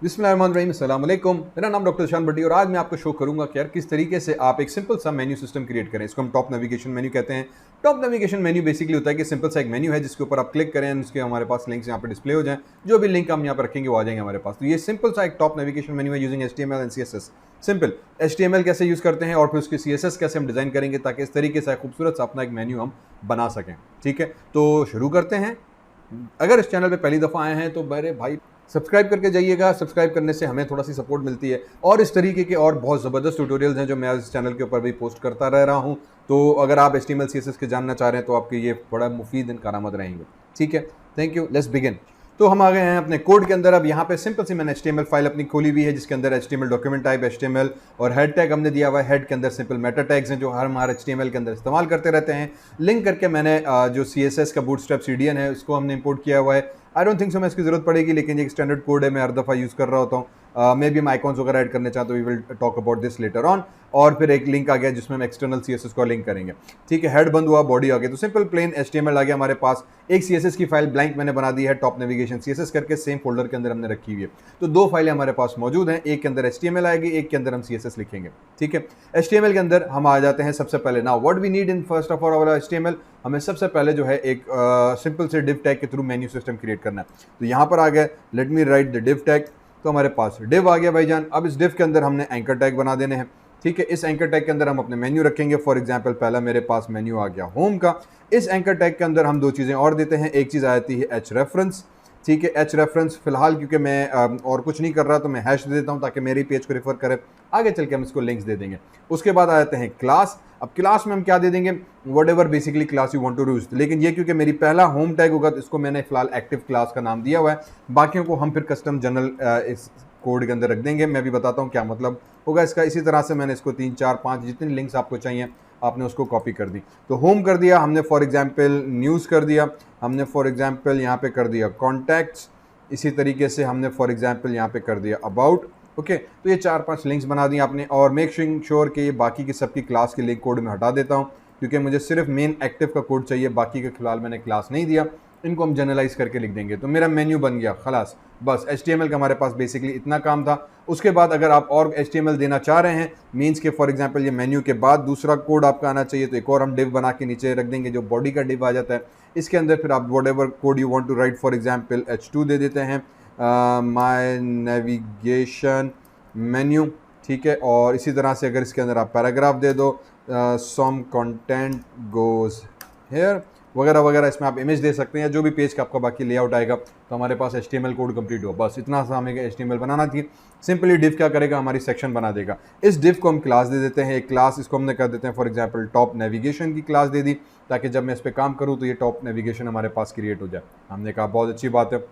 बिस्मिल्लाहिर्रहमानिर्रहीम, अस्सलाम वालेकुम। मेरा नाम डॉक्टर शान भट्टी और आज मैं आपको शो करूंगा कि यार किस तरीके से आप एक सिंपल सा मेन्यू सिस्टम क्रिएट करें। इसको हम टॉप नेविगेशन मेन्यू कहते हैं। टॉप नेविगेशन मेन्यू बेसिकली होता है कि सिंपल सा एक मेन्यू है जिसके ऊपर आप क्लिक करें, उसके हमारे पास लिंक्स यहाँ पे डिस्प्ले हो जाएं। जो भी लिंक हम यहाँ पर रखेंगे वो आ जाएंगे हमारे पास। तो ये सिंपल सा एक टॉप नेविगेशन मेन्यू है using HTML and CSS। Simple HTML कैसे यूज करते हैं और फिर उसके CSS कैसे हम डिजाइन करेंगे ताकि इस तरीके से खूबसूरत सा अपना एक मेन्यू हम बना सकें। ठीक है, तो शुरू करते हैं। अगर इस चैनल पे पहली दफ़ा आए हैं तो मेरे भाई सब्सक्राइब करके जाइएगा। सब्सक्राइब करने से हमें थोड़ा सी सपोर्ट मिलती है और इस तरीके के और बहुत ज़बरदस्त ट्यूटोरियल्स हैं जो मैं इस चैनल के ऊपर भी पोस्ट करता रह रहा हूं। तो अगर आप HTML CSS के जानना चाह रहे हैं तो आपके ये बड़ा मुफीद कारआमद रहेंगे। ठीक है, थैंक यू, लेट्स बिगिन। तो हम आ गए हैं अपने कोड के अंदर। अब यहाँ पे सिंपल सी मैंने HTML फाइल अपनी खोली हुई है जिसके अंदर HTML डॉक्यूमेंट टाइप HTML और हेड टैग हमने दिया हुआ है। हेड के अंदर सिंपल मेटा टैग्स हैं जो हर हमारे HTML के अंदर इस्तेमाल करते रहते हैं। लिंक करके मैंने जो CSS का बूटस्ट्रैप CDN है उसको हमने इंपोर्ट किया हुआ है। आई डोंट थिंक सो मैं इसकी जरूरत पड़ेगी, लेकिन ये एक स्टैंडर्ड कोड है, मैं हर दफ़ा यूज़ कर रहा होता हूँ। मे बी हम आइकॉन्स वगैरह ऐड करने चाहते, we will talk about this later on. और फिर एक लिंक आ गया जिसमें हम एक्सटर्नल CSS को लिंक करेंगे। ठीक है, हेड बंद हुआ, बॉडी आ गई, तो सिंपल प्लेन HTML आ गया हमारे पास। एक CSS की फाइल ब्लैंक मैंने बना दी है टॉप नेविगेशन CSS करके, सेम फोल्डर के अंदर हमने रखी हुई है। तो दो फाइलें हमारे पास मौजूद हैं, एक के अंदर HTML आएगी, एक के अंदर हम CSS लिखेंगे। ठीक है, HTML के अंदर हम आ जाते हैं सबसे पहले। Now what we need in first of all HTML, हमें सबसे पहले जो है एक सिंपल से डिव टैग के थ्रू मेन्यू सिस्टम क्रिएट करना है। तो यहाँ पर आ गया let me write the div tag. तो हमारे पास डिव आ गया भाईजान। अब इस डिव के अंदर हमने एंकर टैग बना देने हैं। ठीक है, इस एंकर टैग के अंदर हम अपने मेन्यू रखेंगे। फॉर एग्जांपल पहला मेरे पास मेन्यू आ गया होम का। इस एंकर टैग के अंदर हम दो चीज़ें और देते हैं। एक चीज़ आती है एच रेफरेंस। ठीक है, एच रेफरेंस फिलहाल क्योंकि मैं और कुछ नहीं कर रहा तो मैं हैश दे देता हूँ ताकि मेरी पेज को रेफर करे। आगे चल के हम इसको लिंक्स दे देंगे। उसके बाद आ जाते हैं क्लास। अब क्लास में हम क्या दे देंगे, whatever basically class you want to use. लेकिन ये क्योंकि मेरी पहला होम टैग होगा तो इसको मैंने फिलहाल एक्टिव क्लास का नाम दिया हुआ है। बाकियों को हम फिर कस्टम जनरल इस कोड के अंदर रख देंगे। मैं भी बताता हूँ क्या मतलब होगा इसका। इसी तरह से मैंने इसको 3 4 5 जितनी लिंक्स आपको चाहिए आपने उसको कॉपी कर दी। तो होम कर दिया हमने, फॉर एग्जांपल न्यूज़ कर दिया हमने, फॉर एग्जांपल यहाँ पे कर दिया कॉन्टैक्ट्स। इसी तरीके से हमने फॉर एग्जांपल यहाँ पे कर दिया अबाउट। ओके, तो ये 4 5 लिंक्स बना दी आपने। और मेक श्योर कि ये बाकी की सबकी क्लास के लिंक कोड में हटा देता हूँ क्योंकि मुझे सिर्फ मेन एक्टिव का कोड चाहिए, बाकी का फिलहाल मैंने क्लास नहीं दिया। इनको हम जनरलाइज करके लिख देंगे तो मेरा मेन्यू बन गया खलास। बस HTML का हमारे पास बेसिकली इतना काम था। उसके बाद अगर आप और HTML देना चाह रहे हैं, मीन्स के फॉर एग्जांपल ये मेन्यू के बाद दूसरा कोड आपका आना चाहिए, तो एक और हम डिव बना के नीचे रख देंगे जो बॉडी का डिव आ जाता है। इसके अंदर फिर आप whatever code you want to write, for example H2 दे देते हैं, माय नेविगेशन मेन्यू। ठीक है, और इसी तरह से अगर इसके अंदर आप पैराग्राफ दे दो, सम कंटेंट गोज हेयर वगैरह वगैरह, इसमें आप इमेज दे सकते हैं या जो भी पेज का आपका बाकी लेआउट आएगा। तो हमारे पास HTML कोड कंप्लीट हुआ। बस इतना सा हमें HTML बनाना थी। सिंपली डिव क्या करेगा, हमारी सेक्शन बना देगा। इस डिव को हम क्लास दे देते हैं। एक क्लास इसको हमने कर देते हैं फॉर एग्जांपल टॉप नेविगेशन की क्लास दे दी ताकि जब मैं इस पर काम करूँ तो ये टॉप नेविगेशन हमारे पास क्रिएट हो जाए। हमने कहा बहुत अच्छी बात है।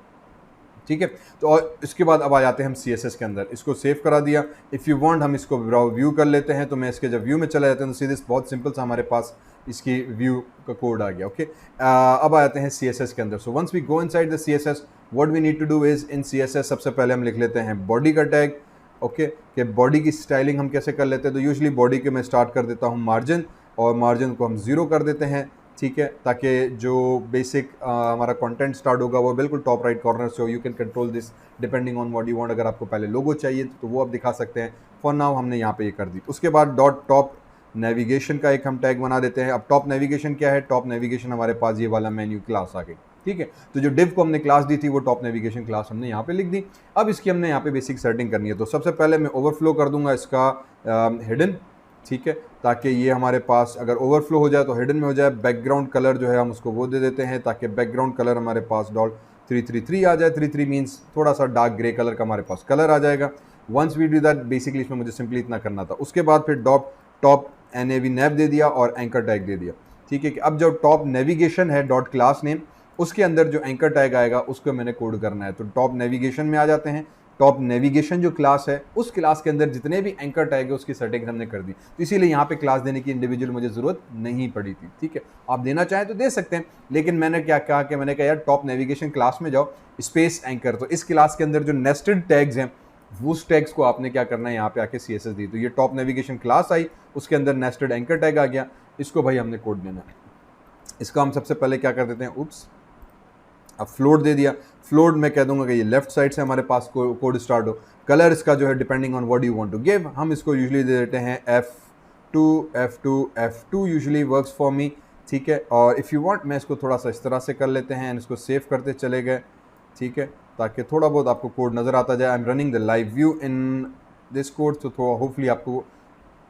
ठीक है, तो और इसके बाद अब आ जाते हैं हम CSS के अंदर। इसको सेव करा दिया। इफ़ यू वांट हम इसको व्यू कर लेते हैं। तो मैं इसके जब व्यू में चला जाता हूँ तो सीधे बहुत सिंपल सा हमारे पास इसकी व्यू का कोड आ गया। ओके, अब आ जाते हैं CSS के अंदर। So once we go inside the CSS what we need to do is in CSS सबसे पहले हम लिख लेते हैं बॉडी का टैग। ओके, कि बॉडी की स्टाइलिंग हम कैसे कर लेते हैं। तो यूजुअली बॉडी के मैं स्टार्ट कर देता हूँ मार्जिन, और मार्जिन को हम 0 कर देते हैं। ठीक है, ताकि जो बेसिक हमारा कंटेंट स्टार्ट होगा वो बिल्कुल टॉप राइट कॉर्नर से हो। You can control this depending on what you want. अगर आपको पहले लोगो चाहिए तो वो आप दिखा सकते हैं। फॉर नाउ हमने यहाँ पे ये कर दी। उसके बाद डॉट टॉप नेविगेशन का एक हम टैग बना देते हैं। अब टॉप नेविगेशन क्या है, टॉप नेविगेशन हमारे पास ये वाला मेन्यू क्लास आ गई। ठीक है, तो जो डिव को हमने क्लास दी थी वो टॉप नेविगेशन क्लास हमने यहाँ पे लिख दी। अब इसकी हमने यहाँ पे बेसिक सेटिंग करनी है। तो सबसे पहले मैं ओवरफ्लो कर दूंगा इसका हिडन। ठीक है, ताकि ये हमारे पास अगर ओवरफ्लो हो जाए तो हिडन में हो जाए। बैकग्राउंड कलर जो है हम उसको वो दे देते हैं ताकि बैकग्राउंड कलर हमारे पास $333 आ जाए। 33 मीन्स थोड़ा सा डार्क ग्रे कलर का हमारे पास कलर आ जाएगा। Once we do that, basically इसमें मुझे सिंपली इतना करना था। उसके बाद फिर टॉप NAV दे दिया और एंकर टैग दे दिया। ठीक है, कि अब जो टॉप नेविगेशन है डॉट क्लास नेम, उसके अंदर जो एंकर टैग आएगा उसको मैंने कोड करना है। तो टॉप नेविगेशन में आ जाते हैं। टॉप नेविगेशन जो क्लास है उस क्लास के अंदर जितने भी एंकर टैग है उसकी सेटिंग हमने कर दी। तो इसीलिए यहाँ पे क्लास देने की इंडिविजुअल मुझे ज़रूरत नहीं पड़ी थी। ठीक है, आप देना चाहें तो दे सकते हैं, लेकिन मैंने क्या कहा कि मैंने कहा यार टॉप नेविगेशन क्लास में जाओ, स्पेस एंकर। तो इस क्लास के अंदर जो नेस्टेड टैग्स हैं उस टैग्स को आपने क्या करना है, यहाँ पे आके CSS दी। तो ये टॉप नेविगेशन क्लास आई, उसके अंदर नेस्टेड एंकर टैग आ गया। इसको भाई हमने कोड देना है। इसका हम सबसे पहले क्या कर देते हैं, उप्स, अब फ्लोट दे दिया, फ्लोट में कह दूंगा कि ये लेफ्ट साइड से हमारे पास कोड स्टार्ट हो। कलर इसका जो है depending on what you want to give, हम इसको यूजुअली दे देते हैं F2 F2 F2 usually works for me, ठीक है। और इफ़ यू वांट मैं इसको थोड़ा सा इस तरह से कर लेते हैं एंड इसको सेव करते चले गए, ठीक है, ताकि थोड़ा बहुत आपको कोड नज़र आता जाए। I am running the live view in this code, तो थोड़ा होपफुली आपको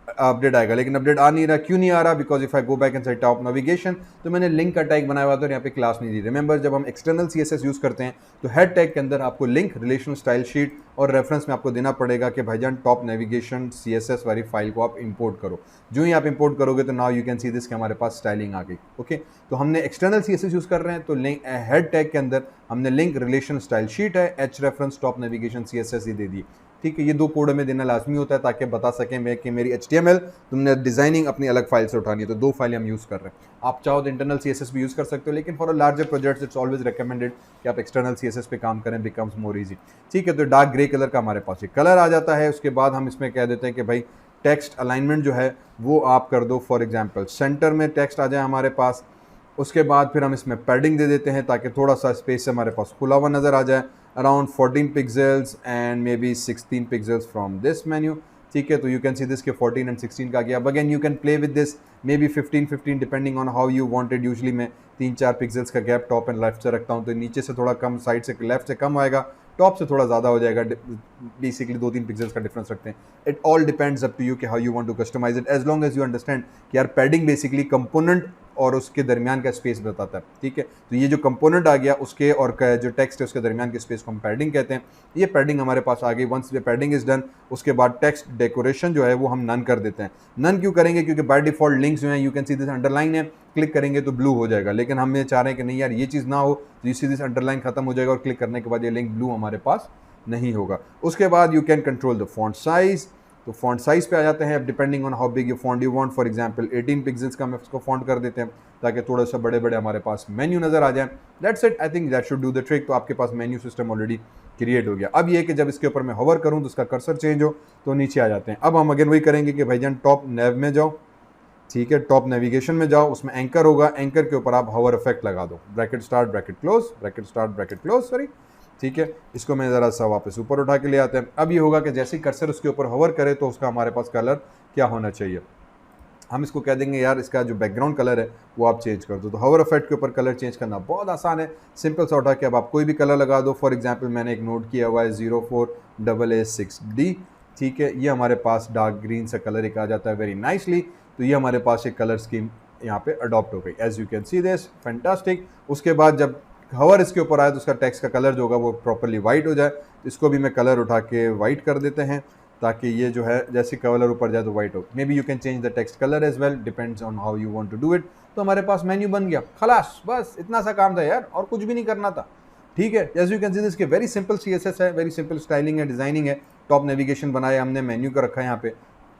अपडेट आएगा, लेकिन अपडेट आ नहीं रहा। क्यों नहीं आ रहा? Because if I go back inside top navigation तो मैंने लिंक का टैग बनाया हुआ था और यहाँ पे क्लास नहीं दी। रिमेंबर जब हम एक्सटर्नल CSS यूज़ करते हैं तो हेड टैग के अंदर आपको लिंक, रिलेशनल स्टाइल शीट और रेफरेंस में आपको देना पड़ेगा कि भाईजान टॉप नेविगेशन CSS वाली फाइल को आप इंपोर्ट करो। जो ही आप इंपोर्ट करोगे तो now you can see this कि हमारे पास स्टाइलिंग आ गई। ओके, तो हमने एक्सटर्नल CSS यूज़ कर रहे हैं तो लिंक हेड टैग के अंदर हमने लिंक, रिलेशन स्टाइल शीट है, H reference, top navigation CSS ही दे दी, ठीक है। ये दो कोड में देना लाजमी होता है ताकि बता सकें मैं कि मेरी HTML तुमने डिज़ाइनिंग अपनी अलग फाइल से उठानी है, तो दो फाइलें हम यूज़ कर रहे हैं। आप चाहो तो इंटरनल CSS भी यूज़ कर सकते हो, लेकिन for a larger projects it's always recommended कि आप एक्सटर्नल CSS पे काम करें, बिकम्स मोर ईजी, ठीक है। तो डार्क ग्रे कलर का हमारे पास ये कलर आ जाता है। उसके बाद हम इसमें कह देते हैं कि भाई टेक्स्ट अलाइनमेंट जो है वो आप कर दो, फॉर एग्जाम्पल सेंटर में टेक्स्ट आ जाए हमारे पास। उसके बाद फिर हम इसमें पैडिंग दे देते हैं ताकि थोड़ा सा स्पेस हमारे पास खुला हुआ नज़र आ जाए, around 14 pixels and may be 16 pixels from this menu, ठीक है। तो यू कैन सी दिस के 14 एंड 16 का गया। अब again you can play with this, may be 15 depending on how you wanted. Usually मैं 3-4 पिक्सल्स का गैप टॉप एंड लेफ्ट से रखता हूँ, तो नीचे से थोड़ा कम, साइड से लेफ्ट से कम आएगा, टॉप से थोड़ा ज़्यादा हो जाएगा। बेसिकली 2-3 पिक्सल्स का डिफरेंस रखते हैं। It all depends up to you कि how you want to customise it, as long as you understand कि यार पैडिंग बेसिकली कंपोनेंट और उसके दरमियान का स्पेस बताता है, ठीक है। तो ये जो कंपोनेंट आ गया उसके और जो टेक्स्ट है उसके दरमियान के स्पेस को हम पैडिंग कहते हैं। ये पैडिंग हमारे पास आ गई। वंस ये पैडिंग इज डन, उसके बाद टेक्स्ट डेकोरेशन जो है वो हम नन कर देते हैं। नन क्यों करेंगे? क्योंकि बाय डिफॉल्ट लिंक्स जो हैं, you can see this underline है, क्लिक करेंगे तो ब्लू हो जाएगा, लेकिन हम ये चाह रहे हैं कि नहीं यार ये चीज़ ना हो, तो यू सी दिस अंडरलाइन खत्म हो जाएगा और क्लिक करने के बाद ये लिंक ब्लू हमारे पास नहीं होगा। उसके बाद you can control the font size. तो फॉन्ट साइज पे आ जाते हैं, अब depending on how big you font you want. For example 18 pixels का हम इसको फॉन्ट कर देते हैं ताकि थोड़ा सा बड़े बड़े हमारे पास मेन्यू नज़र आ जाए। That's it, I think that should do the trick. तो आपके पास मेन्यू सिस्टम ऑलरेडी क्रिएट हो गया। अब ये कि जब इसके ऊपर मैं होवर करूँ तो उसका कर्सर चेंज हो तो नीचे आ जाते हैं। अब हम अगेन वही करेंगे कि भाईजान टॉप नेव में जाओ, ठीक है, टॉप नेविगेशन में जाओ, उसमें एंकर होगा, एंकर के ऊपर आप होवर इफेक्ट लगा दो, bracket start bracket close, bracket start bracket close, sorry, ठीक है। इसको मैं ज़रा सा वापस ऊपर उठा के ले आते हैं। अब ये होगा कि जैसे ही कर्सर उसके ऊपर होवर करे तो उसका हमारे पास कलर क्या होना चाहिए। हम इसको कह देंगे यार इसका जो बैकग्राउंड कलर है वो आप चेंज कर दो। तो होवर इफेक्ट के ऊपर कलर चेंज करना बहुत आसान है, सिंपल सा उठा के अब आप कोई भी कलर लगा दो। फॉर एग्जांपल मैंने एक नोट किया हुआ है 04AA6D, ठीक है। ये हमारे पास डार्क ग्रीन सा कलर एक आ जाता है वेरी नाइसली। तो ये हमारे पास एक कलर स्कीम यहाँ पे अडॉप्ट हो गई, as you can see this, fantastic. उसके बाद जब हवर इसके ऊपर आए तो उसका टेक्स्ट का कलर जो होगा वो प्रॉपरली वाइट हो जाए। इसको भी मैं कलर उठा के वाइट कर देते हैं ताकि ये जो है जैसे कलर ऊपर जाए तो वाइट हो। Maybe you can change the text colour as well, depends on how you want to do it. तो हमारे पास मेन्यू बन गया, खलास, बस इतना सा काम था यार, और कुछ भी नहीं करना था, ठीक है। As you can see this के वेरी सिंपल CSS है, वेरी सिंपल स्टाइलिंग है, डिजाइनिंग है, टॉप नेविगेशन बनाया हमने, मेन्यू का रखा है यहाँ पे,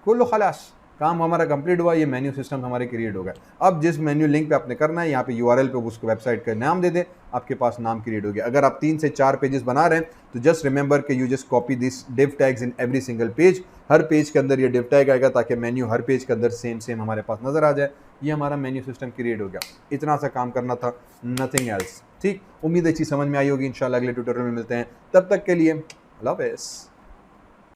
खोलो, खलास, काम हमारा कंप्लीट हुआ। ये मेन्यू सिस्टम हमारे क्रिएट हो गया। अब जिस मेन्यू लिंक पे आपने करना है यहाँ पे URL पे उसको वेबसाइट का नाम दे दें, आपके पास नाम क्रिएट हो गया। अगर आप 3 से 4 पेजेस बना रहे हैं तो जस्ट रिमेंबर कि you just copy this div tags in every single page. Her page के अंदर ये डिव टैग आएगा ताकि मेन्यू हर पेज के अंदर सेम हमारे पास नजर आ जाए। ये हमारा मेन्यू सिस्टम क्रिएट हो गया। इतना सा काम करना था, नथिंग एल्स, ठीक। उम्मीद है चीज़ समझ में आई होगी। इंशाल्लाह अगले ट्यूटोरियल में मिलते हैं, तब तक के लिए अल्लाह हाफ़िज़।